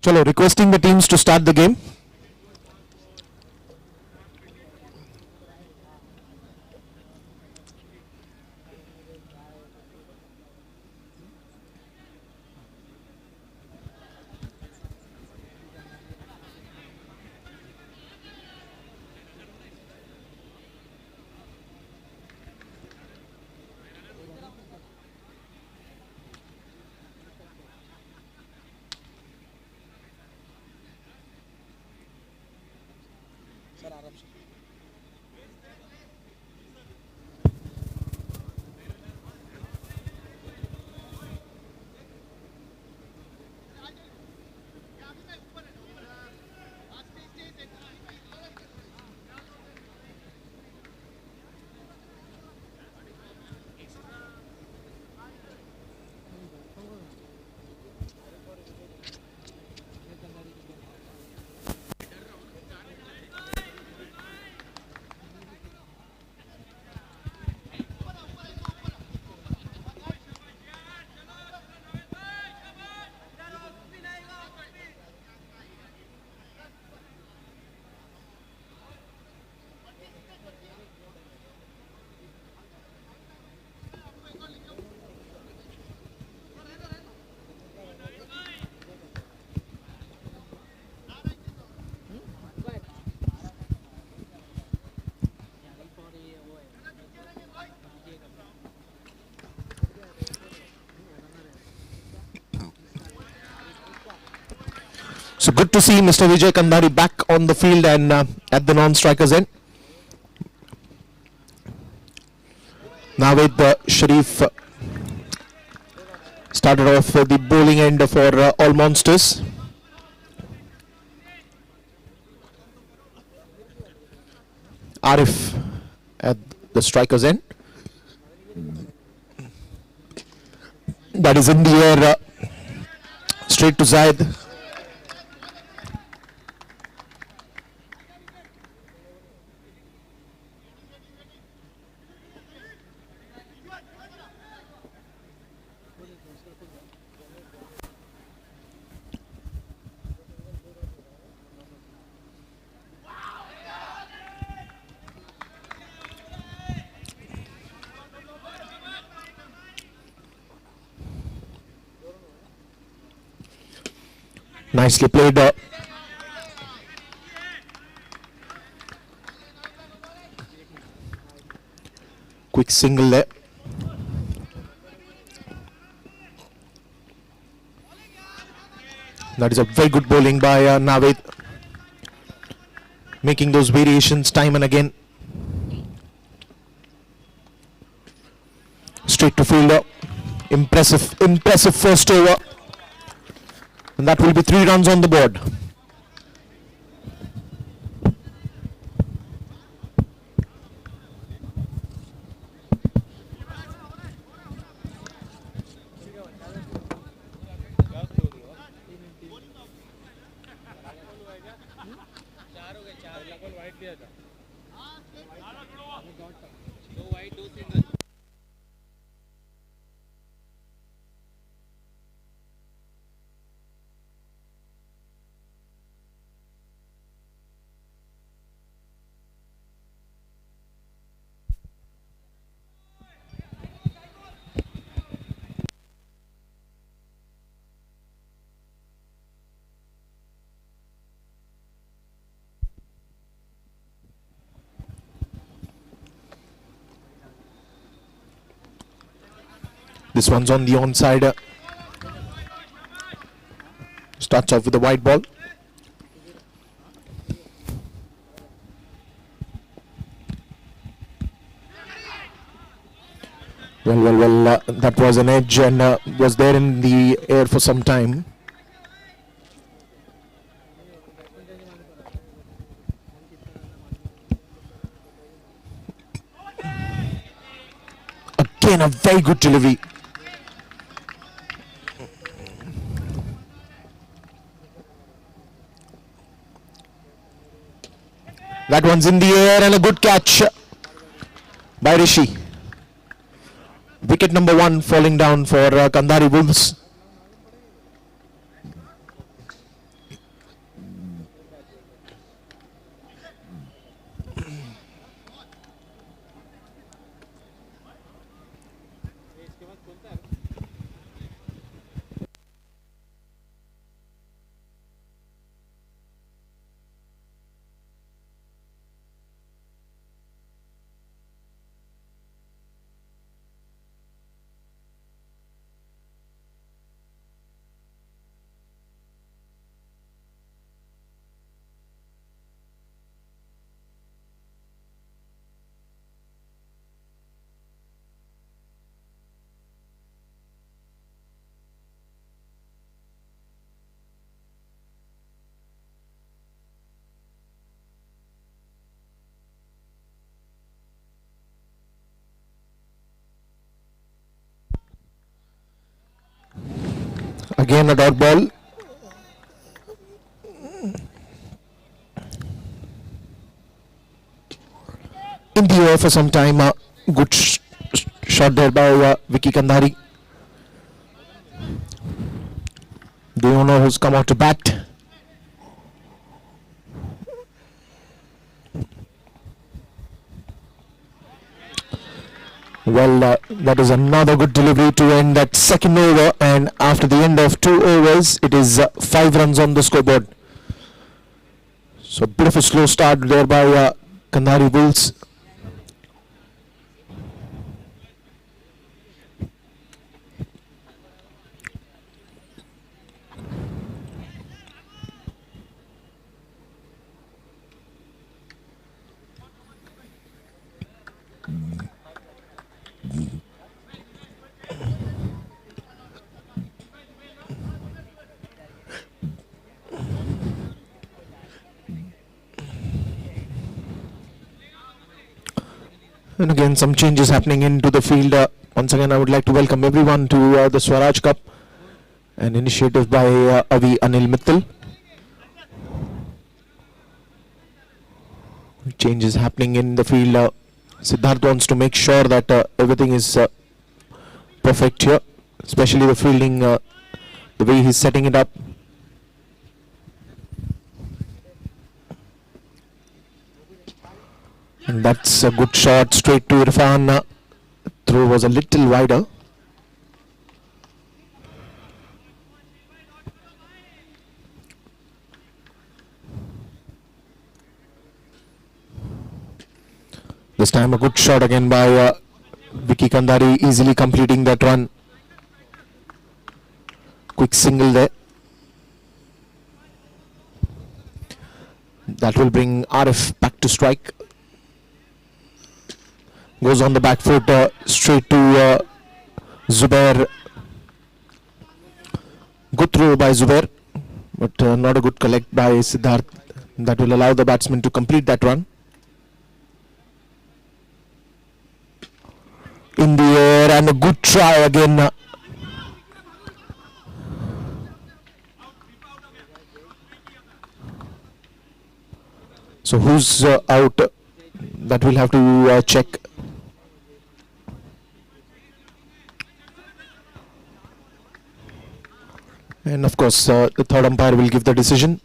Chalo, requesting the teams to start the game. So good to see Mr. Vijay Kandari back on the field and at the non-strikers end. Now with Sharif started off the bowling end for all monsters. Arif at the strikers end. That is in the air, straight to Zaid. Nicely played. Quick single there. That is a very good bowling by Naveed. Making those variations time and again. Straight to fielder. Impressive first over. And that will be 3 runs on the board. This one's on the onside. Starts off with a wide ball. Well, that was an edge and was there in the air for some time. Again, a very good delivery. That one's in the air and a good catch by Rishi. Wicket number 1 falling down for Kandari Wolves. Again a dot ball. In the air for some time. Good shot there by Vicky Kandhari. The owner who's come out to bat. Well, that is another good delivery to end that second over, and after the end of 2 overs, it is 5 runs on the scoreboard. So, bit of a slow start there by Kandhari Bulls. And again, some changes happening into the field. Once again, I would like to welcome everyone to the Swaraj Cup, an initiative by Avi Anil Mittal. Changes happening in the field. Siddharth wants to make sure that everything is perfect here, especially the fielding, the way he's setting it up. And that's a good shot straight to Irfan. Throw was a little wider. This time a good shot again by Vicky Kandhari, easily completing that run. Quick single there. That will bring RF back to strike. Goes on the back foot straight to Zubair. Good throw by Zubair, but not a good collect by Siddharth. That will allow the batsman to complete that run. In the air and a good try again. So who's out? That we'll have to check. And of course, the third umpire will give the decision.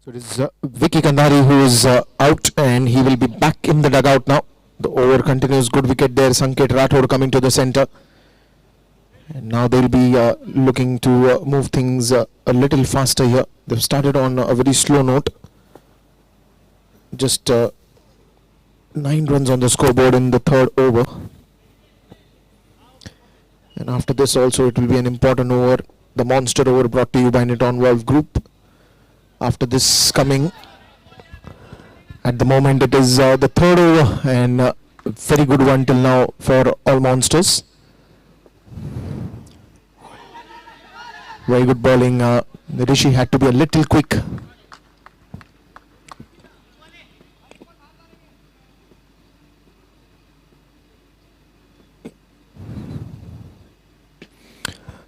So it is Vicky Kandhari who is out, and he will be back in the dugout now. The over continues. Good wicket there. Sanket Rathod coming to the centre. And now they'll be looking to move things a little faster here. They've started on a very slow note. Just 9 runs on the scoreboard in the third over. And after this also it will be an important over. The monster over brought to you by Niton Wolf Group. After this coming, at the moment it is the third over, and a very good one till now for all monsters. Very good bowling. Rishi had to be a little quick.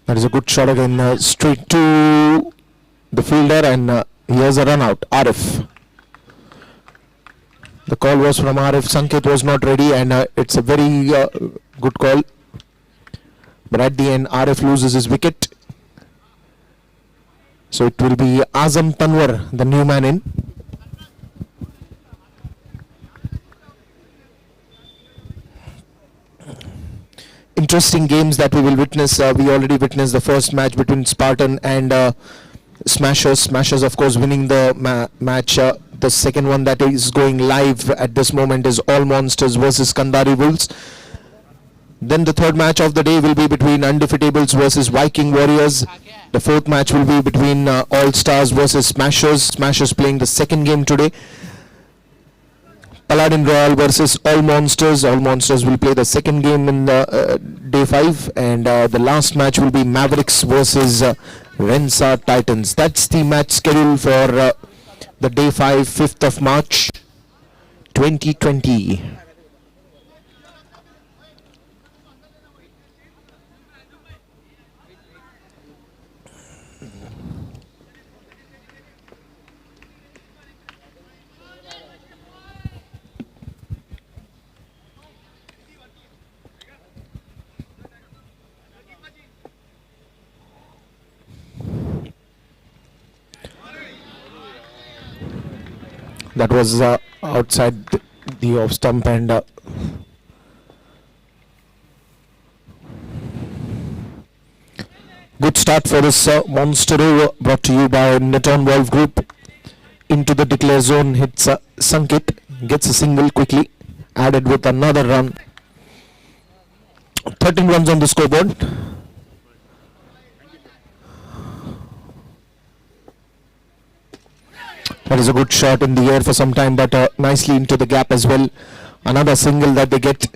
That is a good shot again, straight to the fielder, and here's a run out. Arif. The call was from Arif. Sanket was not ready, and it's a very good call. But at the end, Arif loses his wicket. So it will be Azam Tanwar, the new man in. Interesting games that we will witness. We already witnessed the first match between Spartan and Smashers. Smashers, of course, winning the match. The second one that is going live at this moment is All Monsters versus Kandari Wolves. Then the third match of the day will be between Undefeatables versus Viking Warriors. The fourth match will be between All Stars versus Smashers. Smashers playing the second game today. Paladin Royal versus All Monsters. All Monsters will play the second game in day 5, and the last match will be Mavericks versus Rensa Titans. That's the match schedule for the day 5, 5th of March 2020. That was outside the off stump, and good start for this monster over, brought to you by Neton Wolf Group. Into the declare zone, hits Sankit, gets a single quickly, added with another run. 13 runs on the scoreboard. That is a good shot in the air for some time, but nicely into the gap as well. Another single that they get.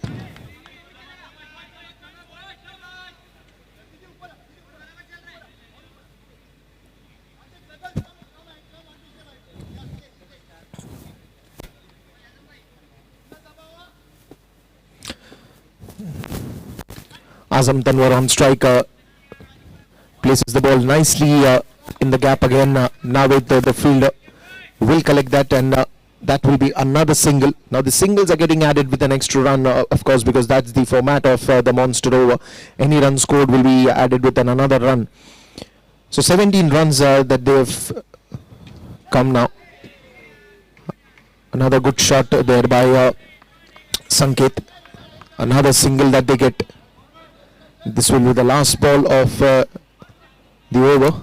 Azam Tanwar on strike, places the ball nicely in the gap again. Now with the fielder will collect that, and that will be another single. Now the singles are getting added with an extra run, of course, because that's the format of the monster over. Any run scored will be added with another run. So 17 runs that they've come now. Another good shot there by Sanket. Another single that they get. This will be the last ball of the over.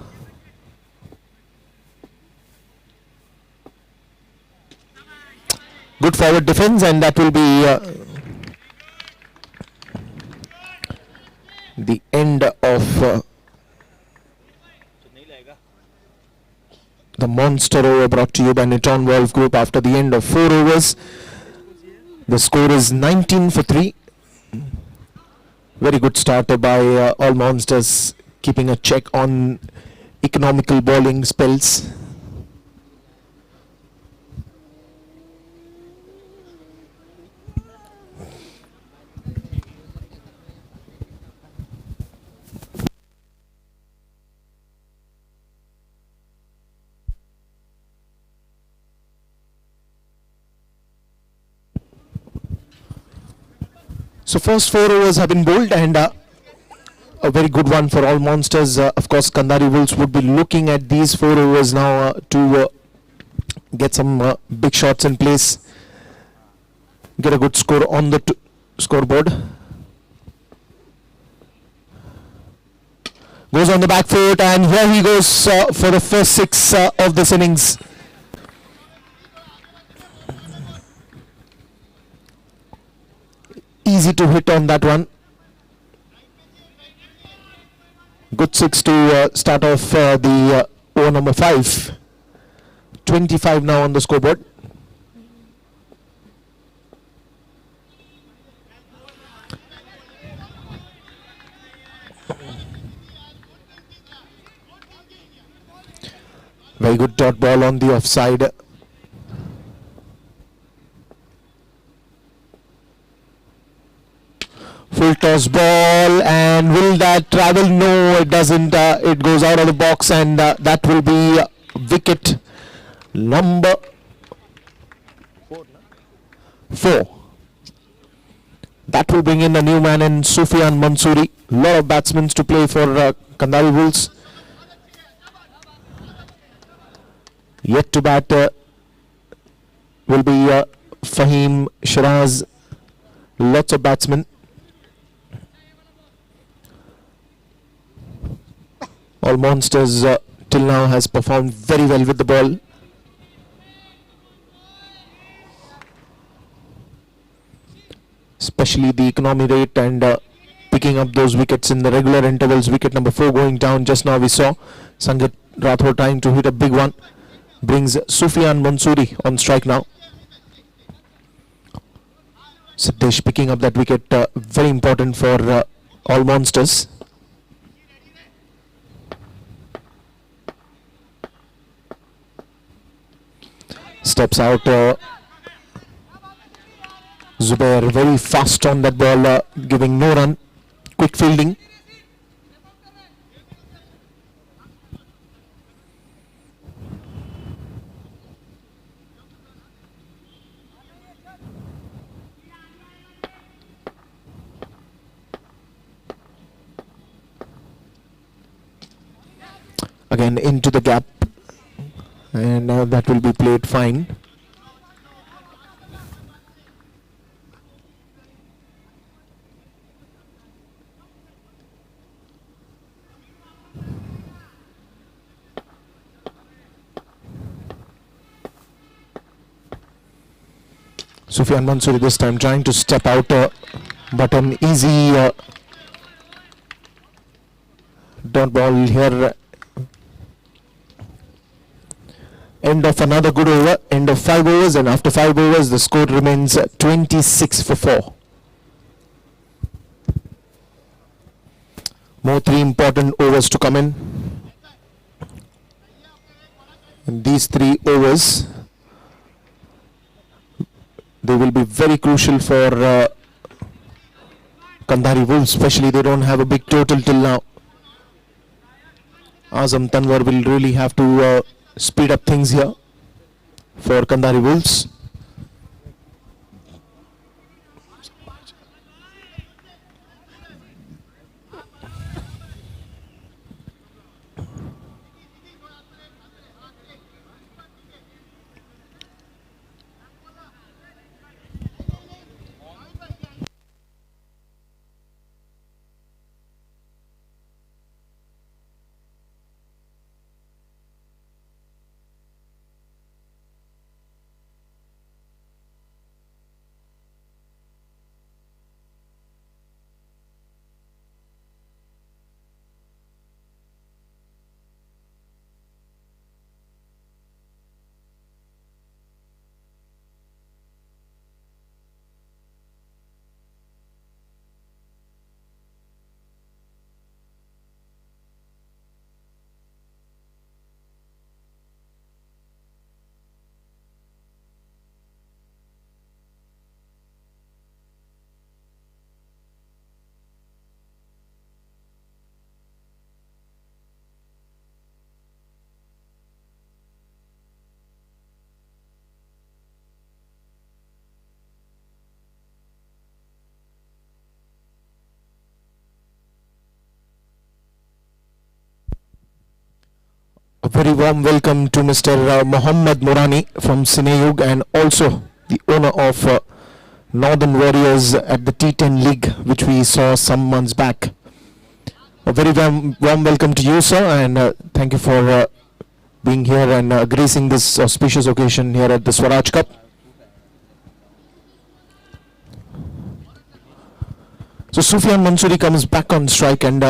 Good forward defense, and that will be the end of the monster over, brought to you by Neton Wolf Group after the end of 4 overs. The score is 19 for 3. Very good start by All Monsters, keeping a check on economical bowling spells. So first 4 overs have been bowled, and a very good one for All Monsters. Of course, Kandari Wolves would be looking at these 4 overs now to get some big shots in place, get a good score on the scoreboard. Goes on the back foot, and here he goes for the first 6 of this innings. Easy to hit on that one. Good 6 to start off the over number 5. 25 now on the scoreboard. Very good dot ball on the offside. Full full toss ball, and will that travel? No, it doesn't. It goes out of the box, and that will be wicket number 4. That will bring in a new man in Sufyan Mansoori. Lot of batsmen to play for Kandari Wolves. Yet to bat will be Fahim, Shiraz. Lots of batsmen. All Monsters till now has performed very well with the ball. Especially the economy rate and picking up those wickets in the regular intervals. Wicket number 4 going down just now. We saw Sanjay Rathore trying to hit a big one. Brings Sufyan Mansoori on strike now. Siddesh picking up that wicket, very important for all Monsters. Steps out Zubair, very fast on that ball, giving no run. Quick fielding. Again into the gap, and that will be played fine. Sufyan Mansoori this time trying to step out, but an easy dot ball here. End of another good over, end of 5 overs, and after 5 overs the score remains 26 for 4. More 3 important overs to come in. And these 3 overs, they will be very crucial for Kandari Wolves, especially they don't have a big total till now. Azam Tanwar will really have to speed up things here for Kandari Wolves. A very warm welcome to Mr. Mohammad Morani from Sinayug, and also the owner of Northern Warriors at the T10 League, which we saw some months back. A very warm welcome to you, sir, and thank you for being here and gracing this auspicious occasion here at the Swaraj Cup. So Sufyan Mansoori comes back on strike, and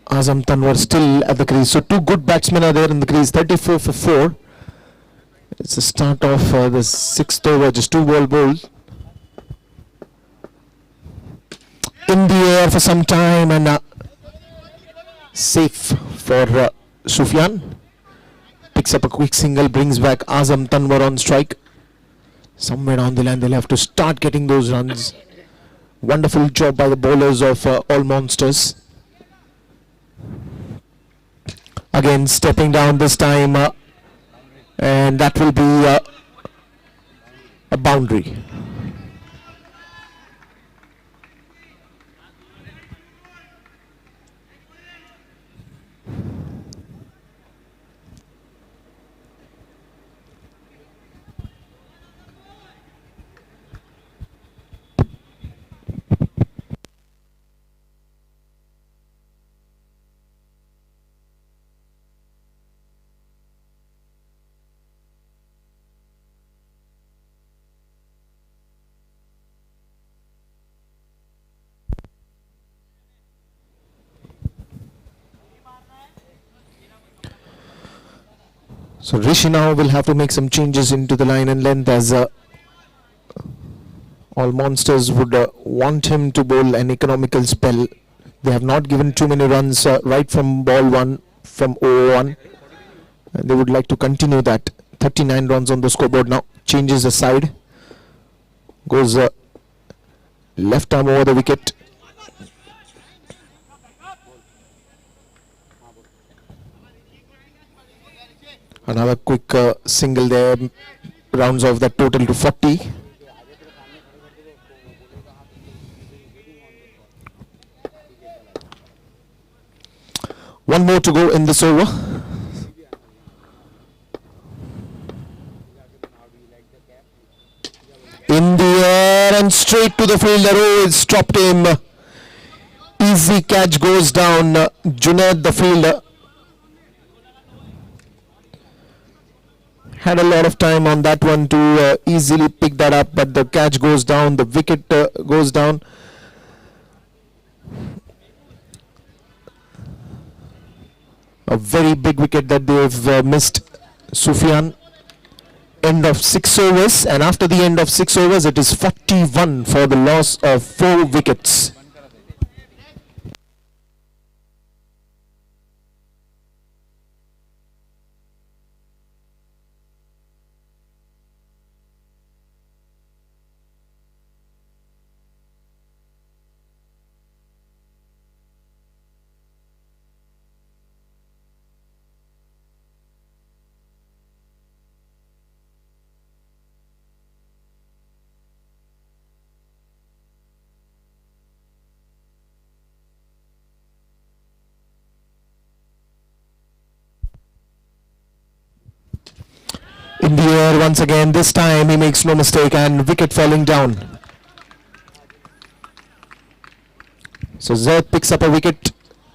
Azam Tanwar still at the crease. So 2 good batsmen are there in the crease. 34 for 4. It's the start of the 6th over. Just 2 ball bowled. In the air for some time, and safe for Sufyan. Picks up a quick single, brings back Azam Tanwar on strike. Somewhere down the line they'll have to start getting those runs. Wonderful job by the bowlers of all monsters. Again stepping down this time, and that will be a boundary. So Rishi now will have to make some changes into the line and length, as all monsters would want him to bowl an economical spell. They have not given too many runs right from ball 1, from over 1. And they would like to continue that. 39 runs on the scoreboard now. Changes the side. Goes left arm over the wicket. Another quick single there, rounds off that total to 40. One more to go in this over. In the air and straight to the fielder. Oh, it's stopped him. Easy catch goes down. Junaid, the fielder, had a lot of time on that one to easily pick that up, but the catch goes down, the wicket goes down. A very big wicket that they've missed, Sufyan. End of 6 overs, and after the end of 6 overs it is 41 for the loss of 4 wickets. In the air once again, this time he makes no mistake, and wicket falling down. So Zaid picks up a wicket,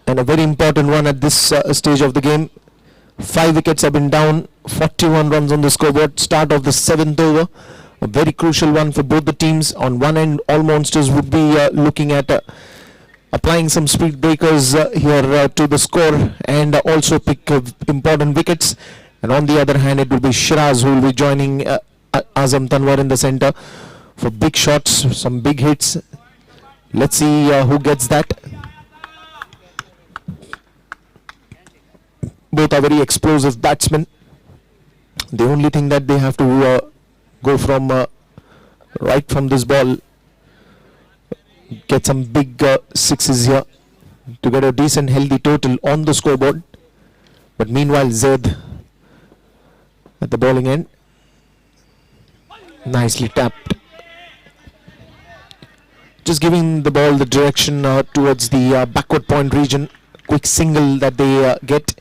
and a very important one at this stage of the game. 5 wickets have been down, 41 runs on the scoreboard, start of the 7th over. A very crucial one for both the teams. On one end, all monsters would be looking at applying some speed breakers here to the score, and also pick important wickets. And on the other hand, it will be Shiraz who will be joining Azam Tanwar in the centre for big shots, some big hits. Let's see who gets that. Both are very explosive batsmen. The only thing that they have to go from right from this ball, get some big sixes here to get a decent healthy total on the scoreboard. But meanwhile, Zaid at the bowling end, nicely tapped, just giving the ball the direction towards the backward point region. Quick single that they get,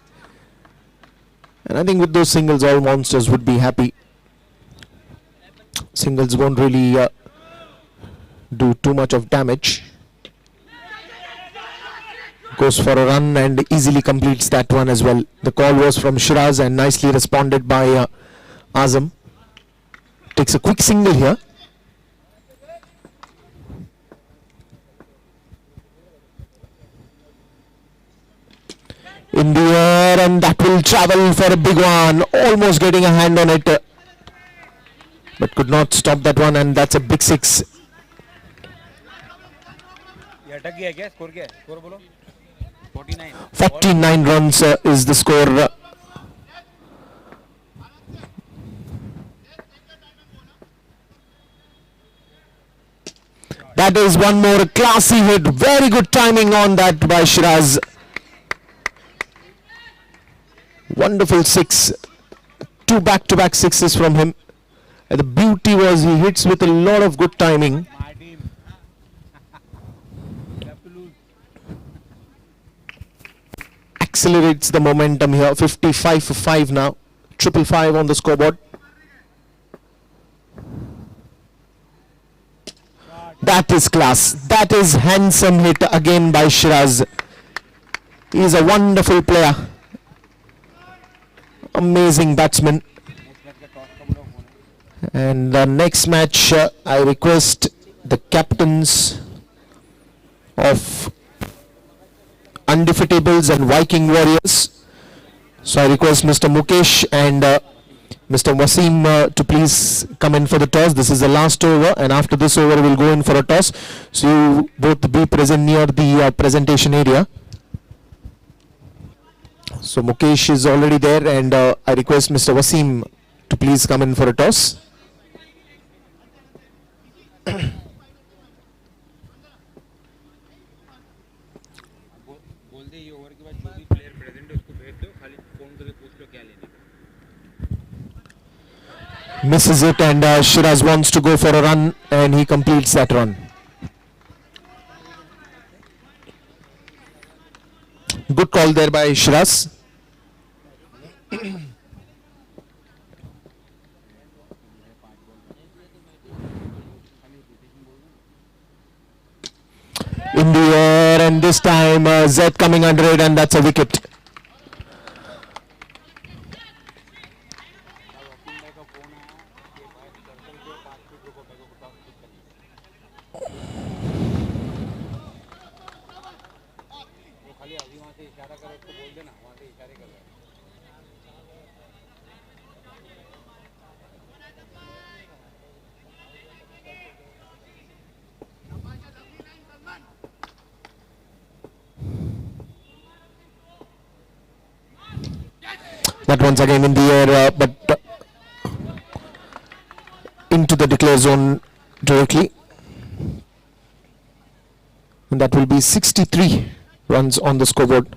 and I think with those singles all monsters would be happy. Singles won't really do too much of damage. Goes for a run and easily completes that one as well. The call was from Shiraz and nicely responded by Azam. Takes a quick single here. In the air, and that will travel for a big one. Almost getting a hand on it, but could not stop that one, and that's a big 6. 49 runs is the score. That is one more classy hit. Very good timing on that by Shiraz. Wonderful six. Two back-to-back sixes from him. And the beauty was he hits with a lot of good timing. Accelerates the momentum here. 55 for 5 now. 555 on the scoreboard. That is class. That is handsome hit again by Shiraz. He is a wonderful player. Amazing batsman. And the next match, I request the captains of Undefeatables and Viking Warriors. So I request Mr. Mukesh and Mr. Wasim to please come in for the toss. This is the last over, and after this over we'll go in for a toss. So you both be present near the presentation area. So Mukesh is already there, and I request Mr. Wasim to please come in for a toss. Misses it, and Shiraz wants to go for a run, and he completes that run. Good call there by Shiraz. In the air, and this time Z coming under it, and that's a wicket. That one's again in the air, but into the declare zone directly. And that will be 63 runs on the scoreboard.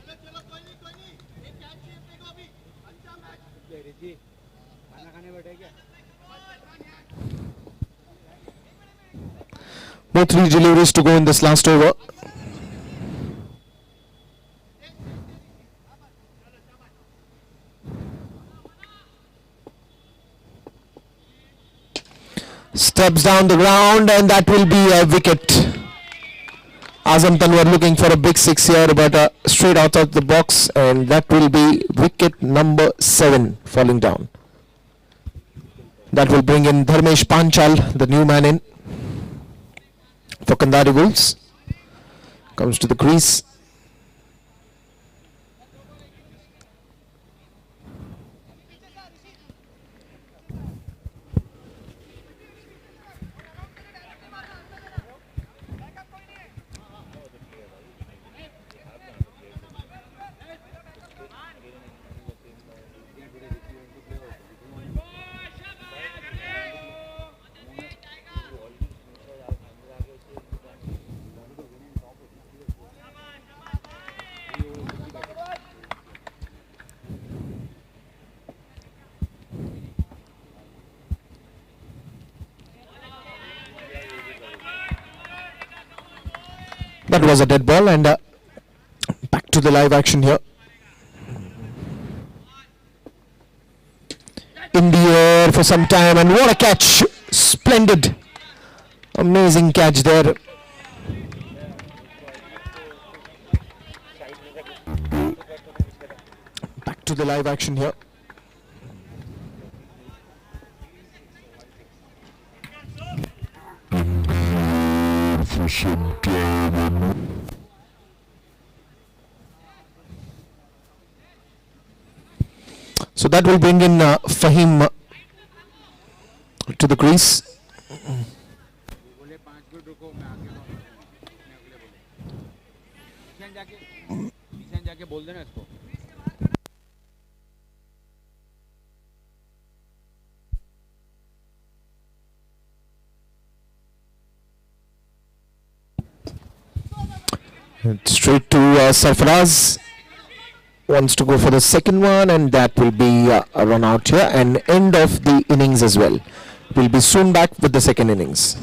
More 3 deliveries to go in this last over. Steps down the ground, and that will be a wicket. Azam Tanwar looking for a big six here, but straight out of the box, and that will be wicket number 7 falling down. That will bring in Dharmesh Panchal, the new man in for Kandari Wolves. Comes to the crease. That was a dead ball, and back to the live action here. In the air for some time, and what a catch! Splendid, amazing catch there. Back to the live action here. So that will bring in Fahim to the crease. Straight to Sarfaraz. Wants to go for the second one, and that will be a run out here and end of the innings as well. We'll be soon back with the second innings.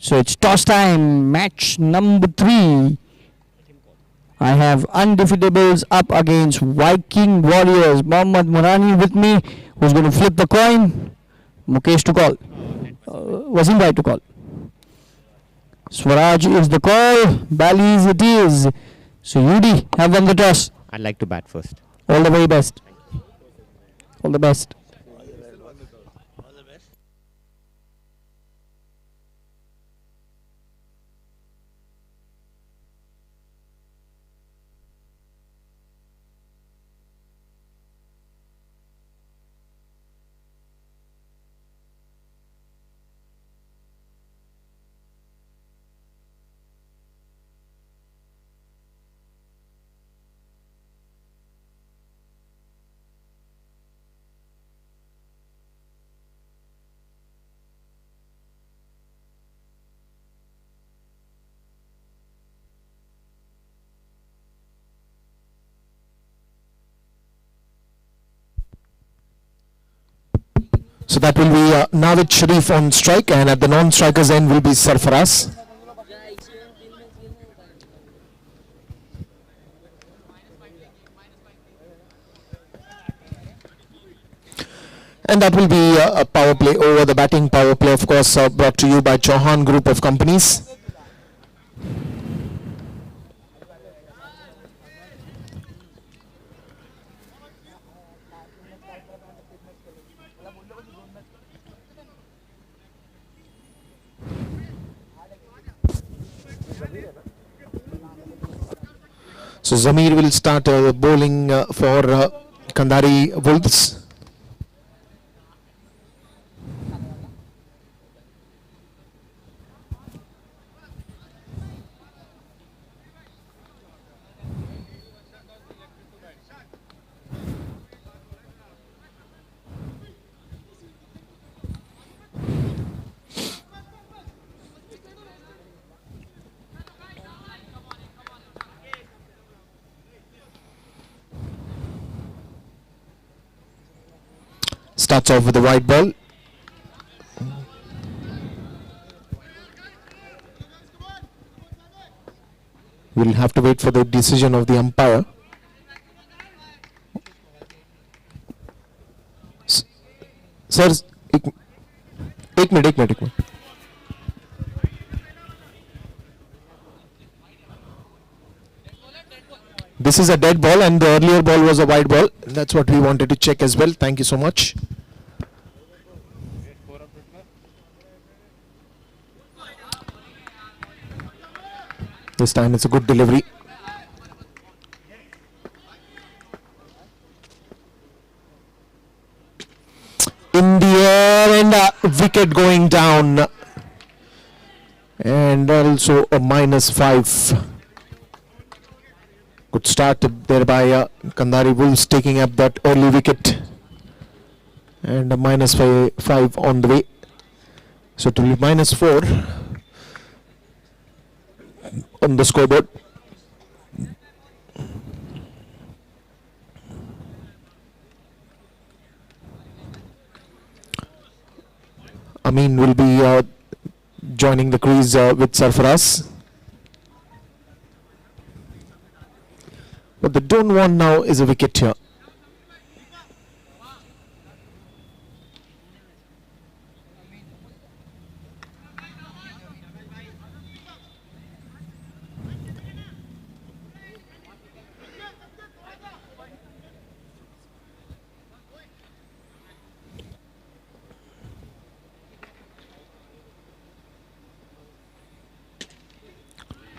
So it's toss time, match number 3. I have Undefeatables up against Viking Warriors. Mohammad Murani with me, who's going to flip the coin. Mukesh to call. Wasim Bhai to call. Swaraj is the call. Bally's it is. So Yudi have won the toss. I'd like to bat first. All the very best. All the best. So that will be Navid Sharif on strike, and at the non-strikers end will be Sarfaraz. And that will be a power play over the batting power play, of course, brought to you by Chauhan Group of Companies. So Zamir will start bowling for Kandari Wolves. Starts off with the white ball. We'll have to wait for the decision of the umpire. Sir, एक minute. This is a dead ball, and the earlier ball was a wide ball. That's what we wanted to check as well. Thank you so much. This time it's a good delivery. wicket going down, and also a -5. Good start there by Kandari Wolves, taking up that early wicket, and a -5 on the way. So it will be -4 on the scoreboard. Amin will be joining the crease with Sarfaraz. What they don't want now is a wicket here.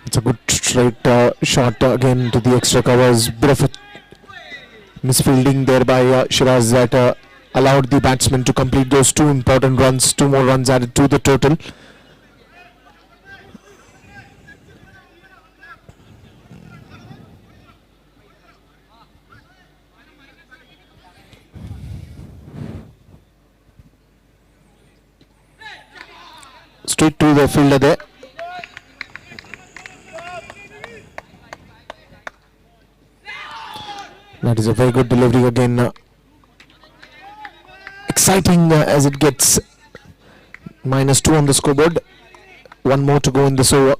It's a good straight shot again to the extra covers. Bit of a misfielding there by Shiraz that allowed the batsman to complete those 2 important runs. 2 more runs added to the total. Straight to the fielder there. That is a very good delivery again. Exciting as it gets. -2 on the scoreboard. 1 more to go in this over.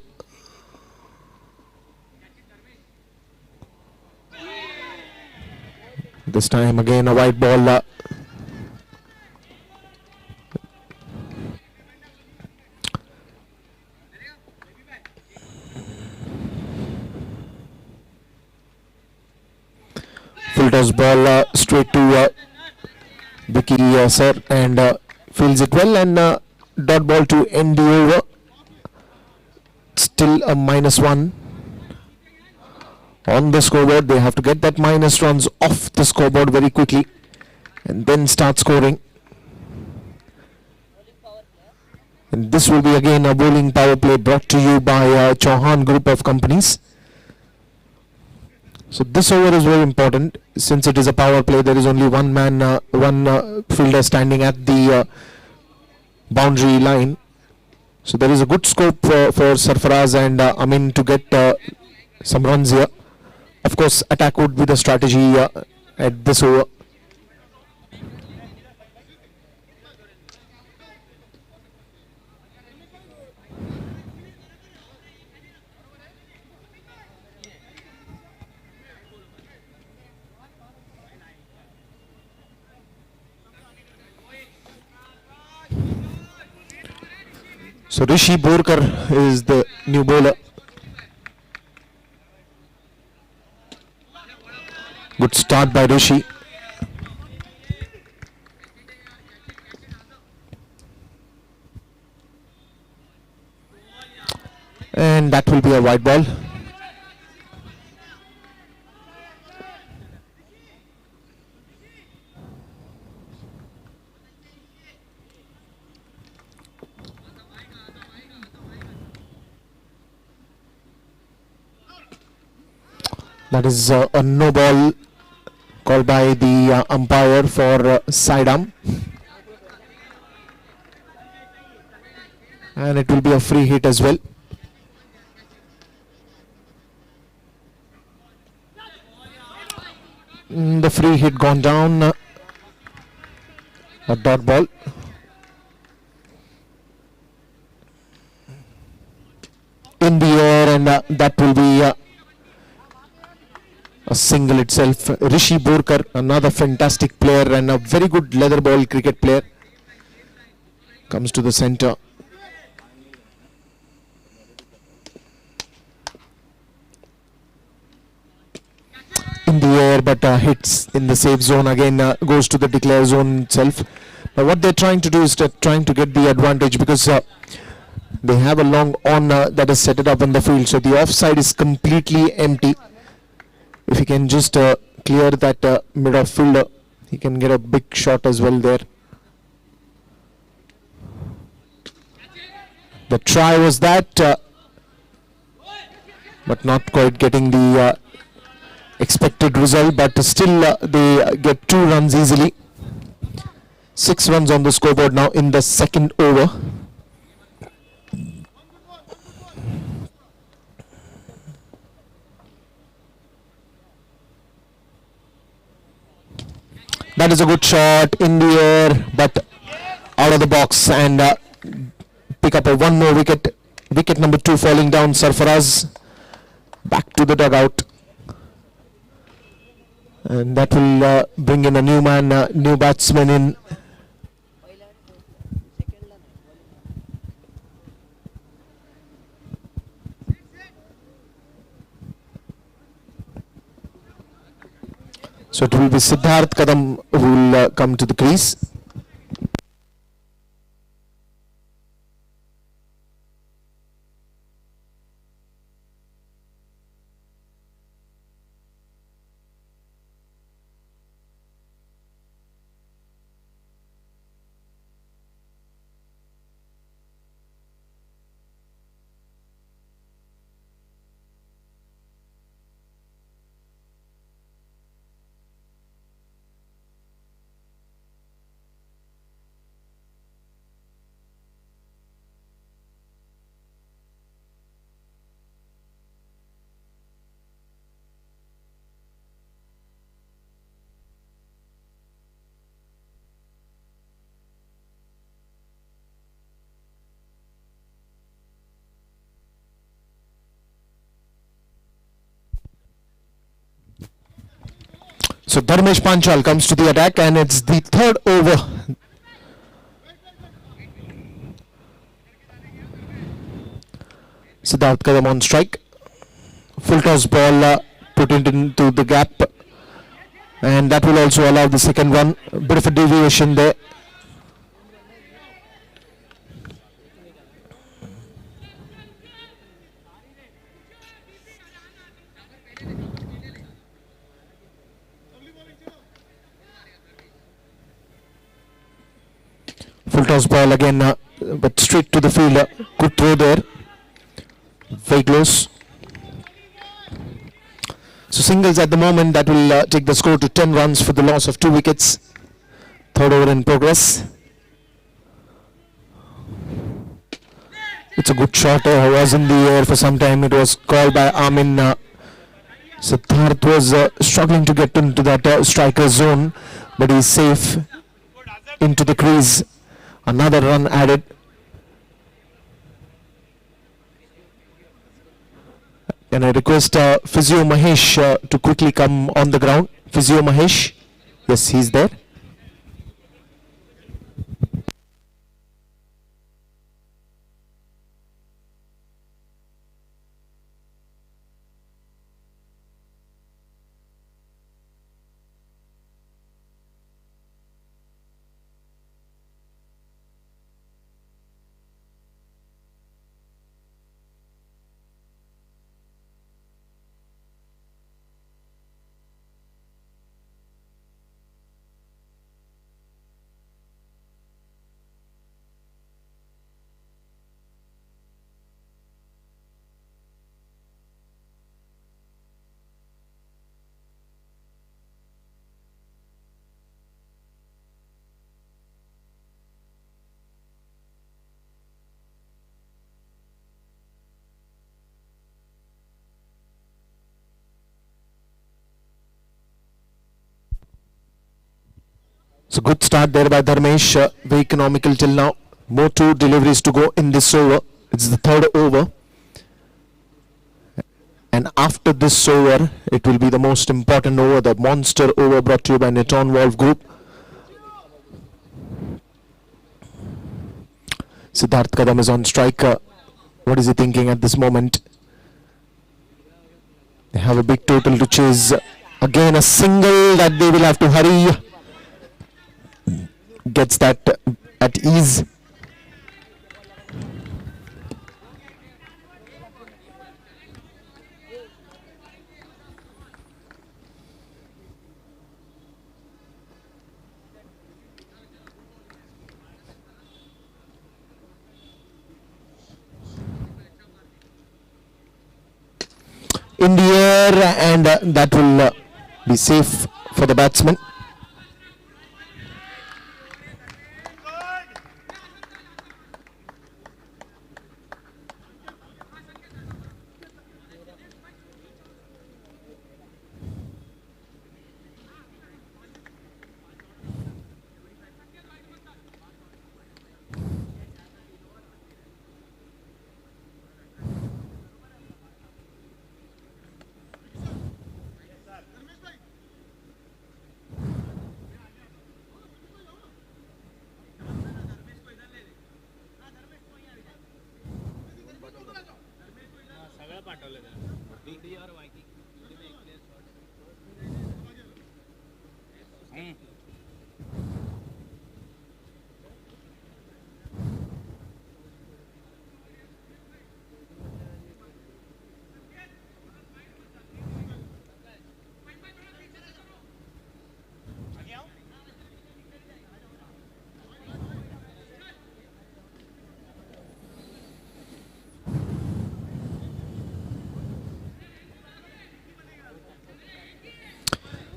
This time again a white ball. Full toss ball straight to Vicky sir, and fields it well, and dot ball to end the over. Still a -1 on the scoreboard. They have to get that minus runs off the scoreboard very quickly and then start scoring. And this will be again a bowling power play brought to you by Chauhan Group of Companies. So this over is very important. Since it is a power play, there is only one fielder standing at the boundary line. So there is a good scope for Sarfaraz and Amin to get some runs here. Of course, attack would be the strategy at this over. So Rishi Borkar is the new bowler. Good start by Rishi. And that will be a white ball. That is a no ball called by the umpire for sidearm. And it will be a free hit as well. The free hit gone down. A dot ball. In the air, and that will be a single itself. Rishi Borkar, another fantastic player and a very good leather ball cricket player, comes to the center. In the air, but hits in the safe zone again, goes to the declare zone itself. But what they're trying to do is trying to get the advantage, because they have a long on that is set it up on the field, so the offside is completely empty. If he can just clear that mid-off fielder, he can get a big shot as well there. The try was that, but not quite getting the expected result, but still they get 2 runs easily. 6 runs on the scoreboard now in the second over. That is a good shot in the air, but out of the box, and pick up a 1 more wicket. Wicket number 2 falling down. Swaraj back to the dugout, and that will bring in a new man, new batsman in. So it will be Siddharth Kadam who will come to the crease. So Dharmesh Panchal comes to the attack, and it's the 3rd over. Siddharth Kadam on strike. Full toss ball put it into the gap, and that will also allow the second run. A bit of a deviation there. Full toss ball again, but straight to the field. Good throw there. Very close. So singles at the moment, that will take the score to 10 runs for the loss of 2 wickets. 3rd over in progress. It's a good shot. Was in the air for some time. It was called by Amin. Siddharth was struggling to get into that striker zone, but he's safe into the crease. Another run added. Can I request Physio Mahesh to quickly come on the ground? Physio Mahesh. Yes, he's there. So good start there by Dharmesh, very economical till now. More 2 deliveries to go in this over. It's the 3rd over. And after this over, it will be the most important over, the monster over brought to you by Neton Wolf Group. Siddharth Kadam is on strike. What is he thinking at this moment? They have a big total to chase. Again, a single that they will have to hurry. Gets that at ease. in the air, and that will be safe for the batsman.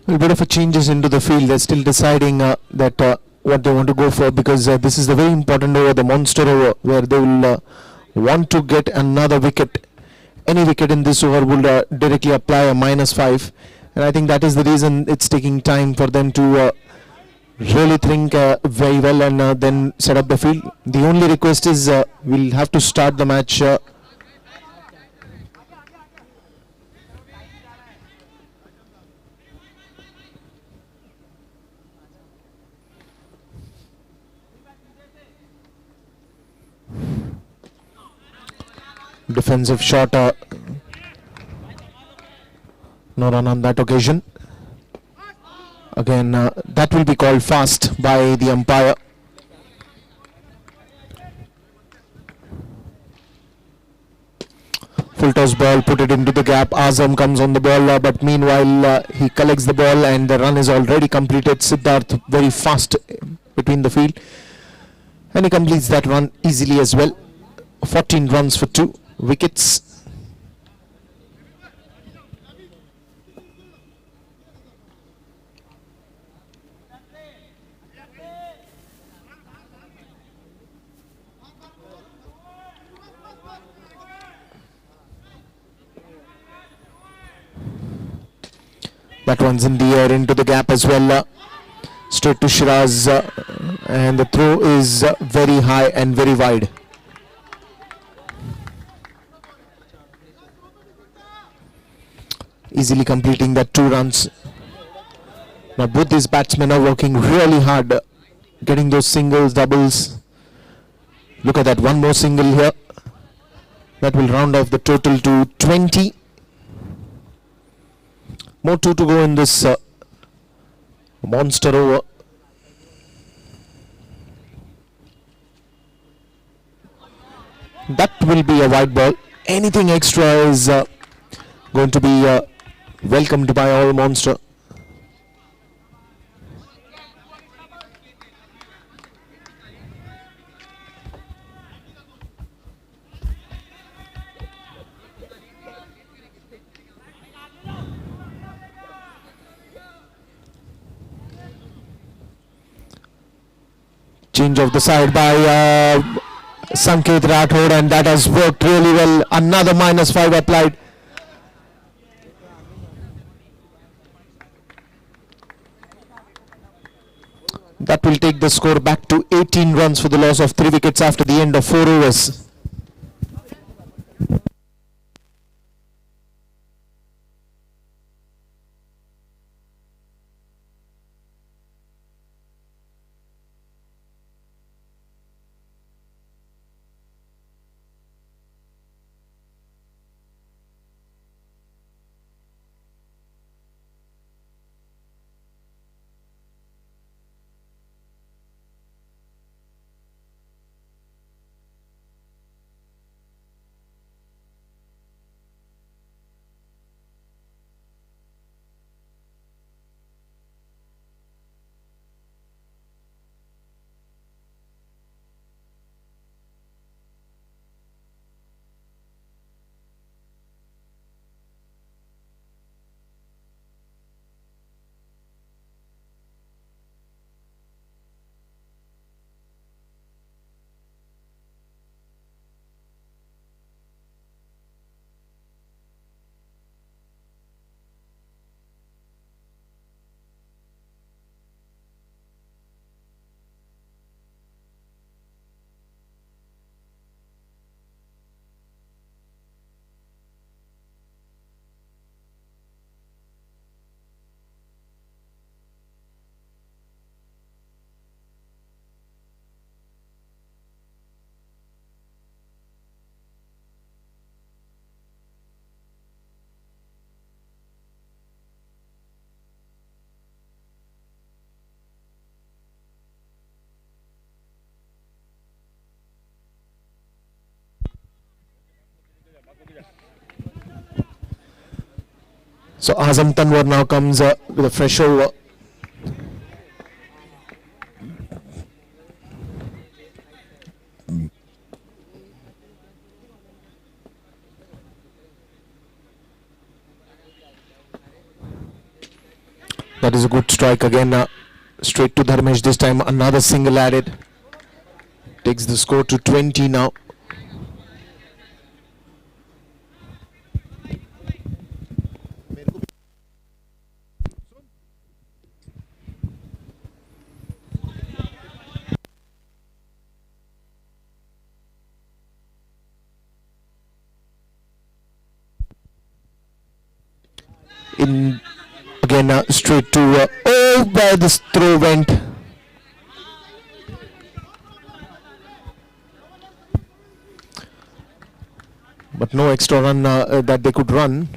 A bit of a changes into the field. They're still deciding that what they want to go for, because this is the very important over, the monster over, where they will want to get another wicket. Any wicket in this over will directly apply a -5, and I think that is the reason it's taking time for them to really think very well and then set up the field. The only request is we'll have to start the match. Defensive shot, no run on that occasion. Again, that will be called fast by the umpire. Full toss ball, put it into the gap. Azam comes on the ball, but meanwhile he collects the ball and the run is already completed. Siddharth very fast between the field, and he completes that run easily as well. 14 runs for 2 wickets. That one's in the air into the gap as well. Straight to Shiraz, and the throw is very high and very wide. Easily completing that 2 runs. Now both these batsmen are working really hard, getting those singles, doubles. Look at that, one more single here. That will round off the total to 20. More 2 to go in this monster over. That will be a wide ball. Anything extra is going to be welcomed by all monster. Change of the side by Sanket Rathod, and that has worked really well. Another -5 applied. That will take the score back to 18 runs for the loss of 3 wickets after the end of 4 overs. So Azam Tanwar now comes with a fresh over. That is a good strike again. Straight to Dharmesh this time. Another single added. Takes the score to 20 now. In again straight to oh, where this throw went. But no extra run that they could run.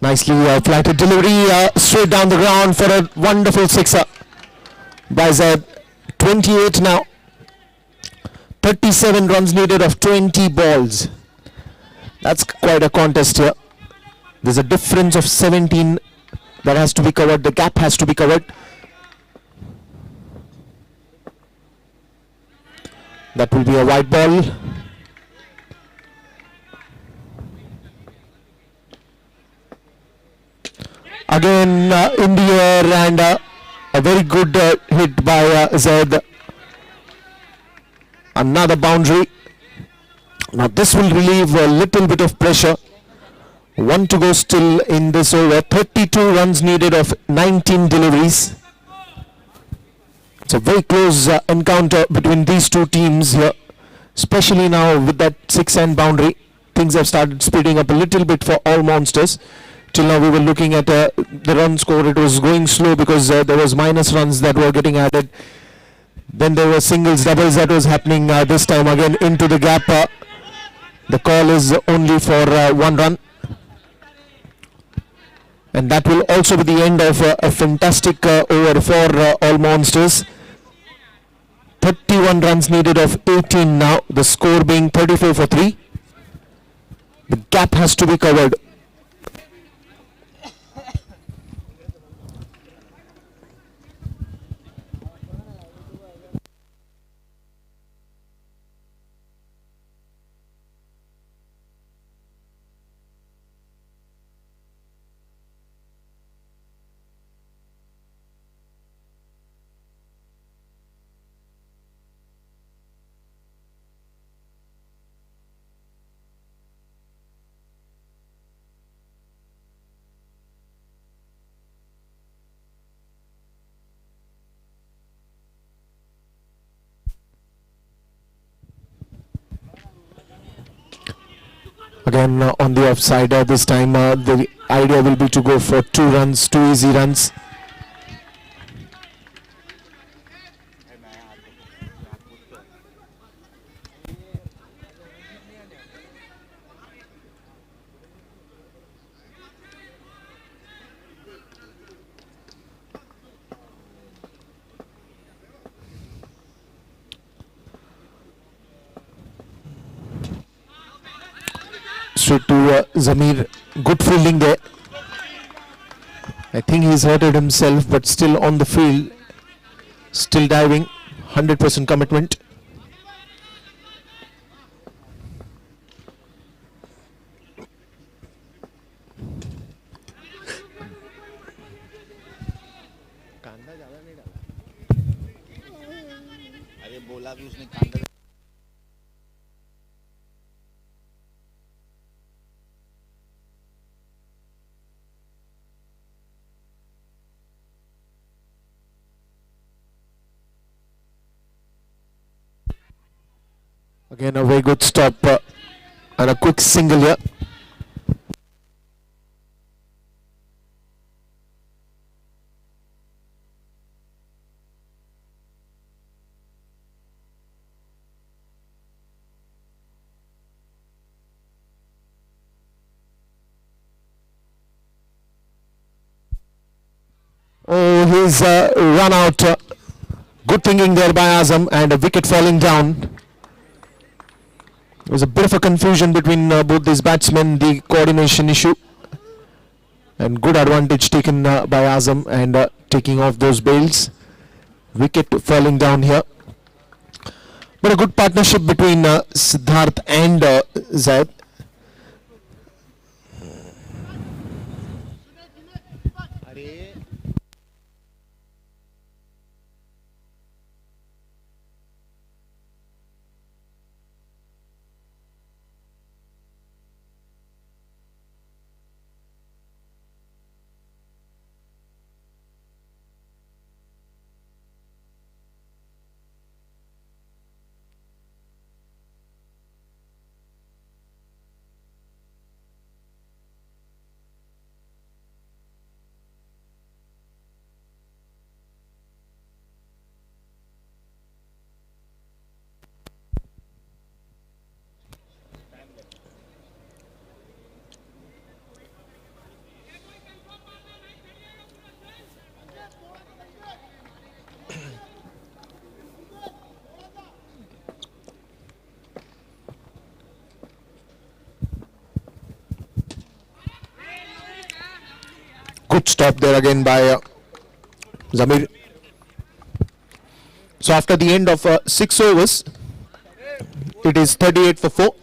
Nicely flighted delivery straight down the ground for a wonderful sixer by Zaid. 28 now. 37 runs needed of 20 balls. That's quite a contest here. There's a difference of 17 that has to be covered. The gap has to be covered. That will be a white ball. Again in the air, and a very good hit by Zaid. Another boundary. Now this will relieve a little bit of pressure. One to go still in this over. 32 runs needed of 19 deliveries. It's a very close encounter between these two teams here, especially now with that 6-end boundary. Things have started speeding up a little bit for all monsters. Till now we were looking at the run score. It was going slow because there was minus runs that were getting added. Then there were singles, doubles that was happening this time again into the gap. The call is only for 1 run. And that will also be the end of a fantastic over for all monsters. 31 runs needed of 18 now. The score being 34 for 3. The gap has to be covered. Again on the offside this time the idea will be to go for 2 runs, 2 easy runs. Straight to Zamir. Good fielding there. I think he's hurted himself, but still on the field, still diving, 100% commitment. Again a very good stop and a quick single here. Oh, he's run out. Good thinking there by Azam, and a wicket falling down. There was a bit of a confusion between both these batsmen, the coordination issue. And good advantage taken by Azam, and taking off those bails. Wicket falling down here. But a good partnership between Siddharth and Zaid. Good stop there again by Zamir. So after the end of 6 overs, it is 38 for 4.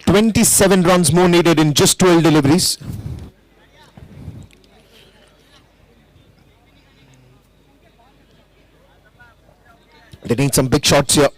27 runs more needed in just 12 deliveries. They need some big shots here.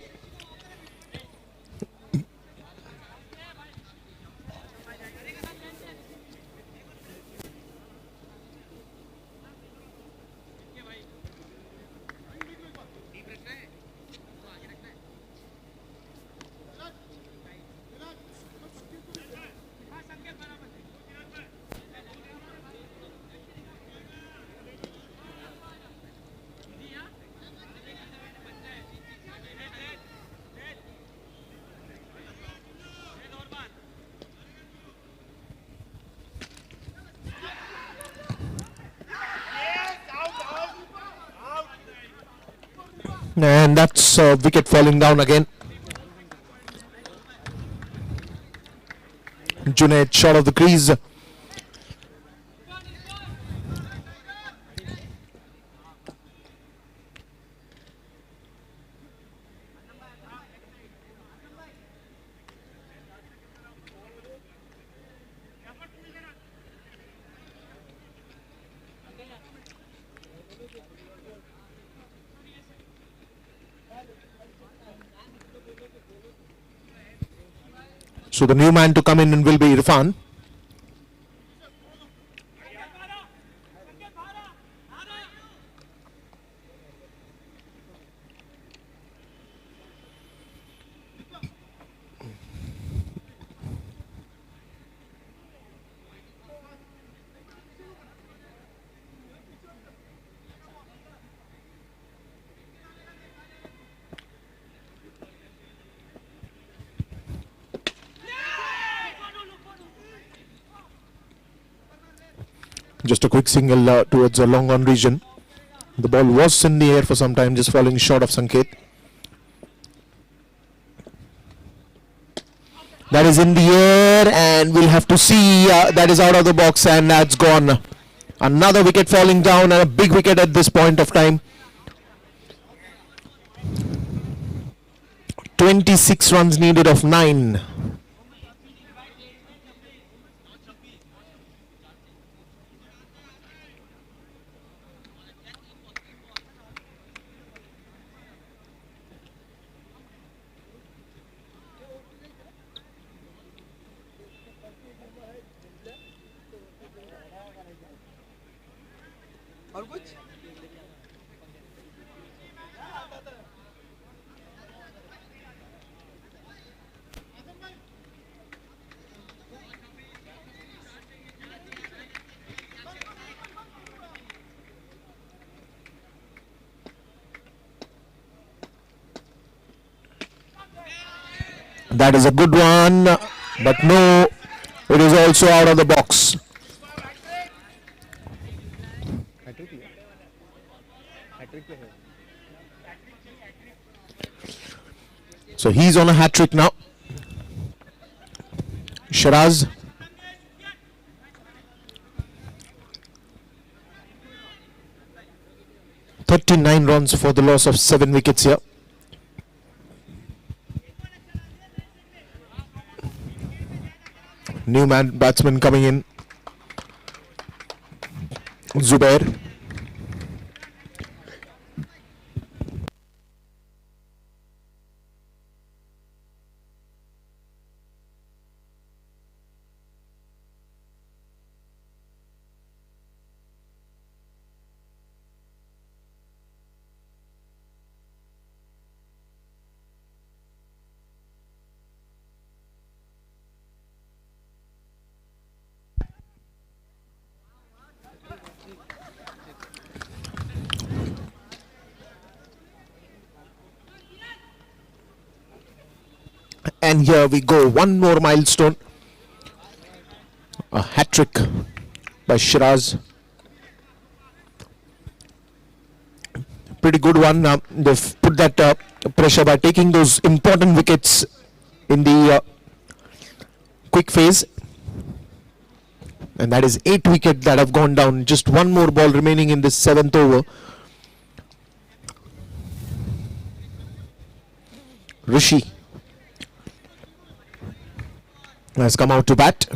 And that's a wicket falling down again. Junaid short of the crease. So the new man to come in will be Irfan. Just a quick single towards the long on region. The ball was in the air for some time, just falling short of Sanket. That is in the air, and we'll have to see. That is out of the box, and that's gone. Another wicket falling down, and a big wicket at this point of time. 26 runs needed of 9. That is a good one, but no, it is also out of the box. So he's on a hat trick now. Shiraz. "39 runs for the loss of 7 wickets here." New batsman coming in. Zubair. And here we go, one more milestone. A hat trick by Shiraz. Pretty good one. They've put that pressure by taking those important wickets in the quick phase. And that is 8 wickets that have gone down. Just one more ball remaining in this 7th over. Rishi has come out to bat.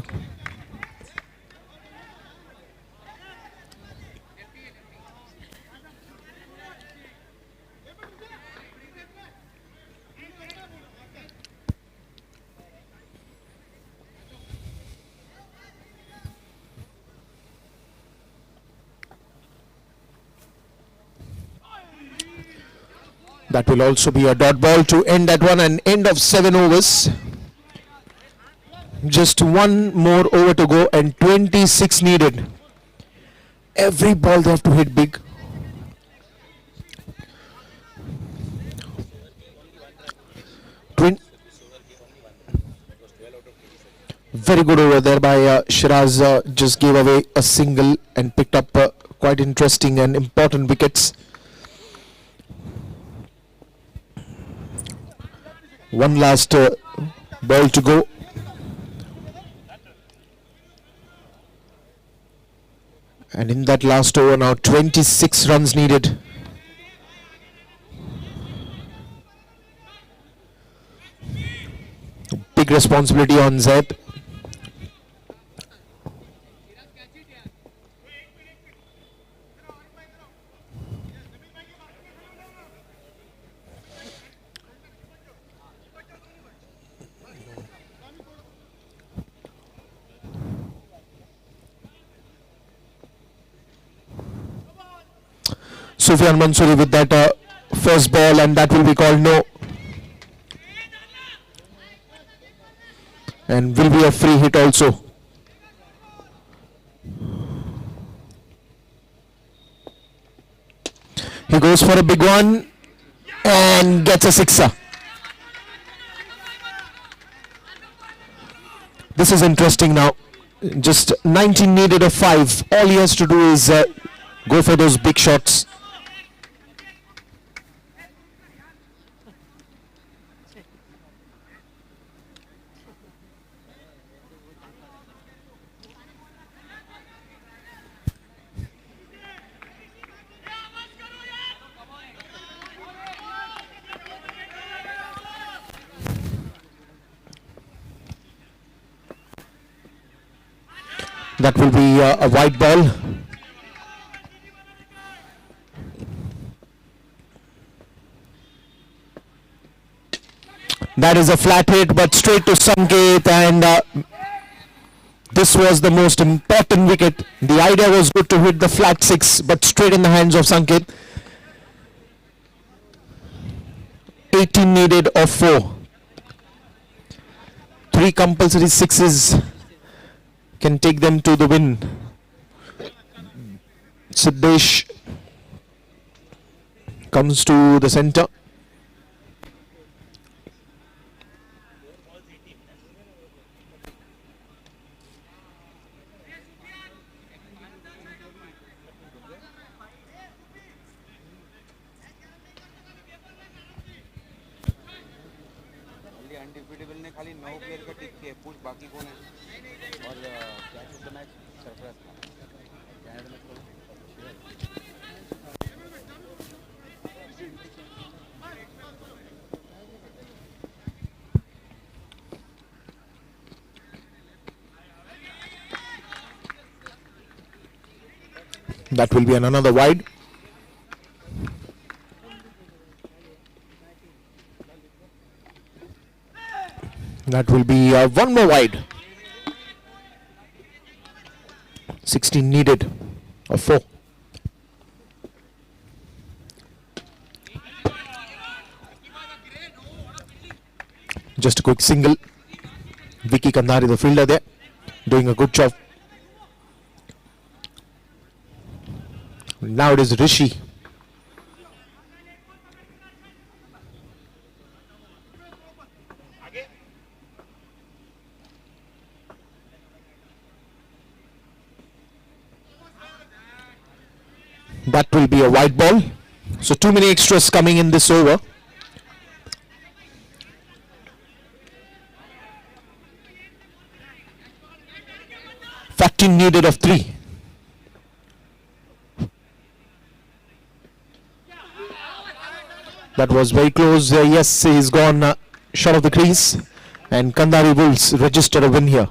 That will also be a dot ball to end that one, and end of 7 overs. Just one more over to go and 26 needed. Every ball they have to hit big. Very good over there by Shiraz. Just gave away a single and picked up quite interesting and important wickets. One last ball to go. And in that last over now, 26 runs needed. Big responsibility on Zaid. Sufyan Mansoori with that first ball, and that will be called no. And will be a free hit also. He goes for a big one and gets a sixer. This is interesting now. Just 19 needed of 5. All he has to do is go for those big shots. That will be a wide ball. That is a flat hit, but straight to Sanket, and this was the most important wicket. The idea was good to hit the flat 6, but straight in the hands of Sanket. 18 needed of 4. 3 compulsory 6s can take them to the win. Siddesh comes to the center. Undefeatable ने खाली 9 player का टिक किया, पूछ बाकी कौन है। और क्या ऑफ द मैच सरफराज था, कनाडा में तो That will be another wide. That will be one more wide. 16 needed of 4. Just a quick single. Vicky Kandari, the fielder there, doing a good job. Now it is Rishi. That will be a wide ball. So too many extras coming in this over. Needed of 3. That was very close. Yes, he's gone short of the crease, and Kandari Wolves register a win here.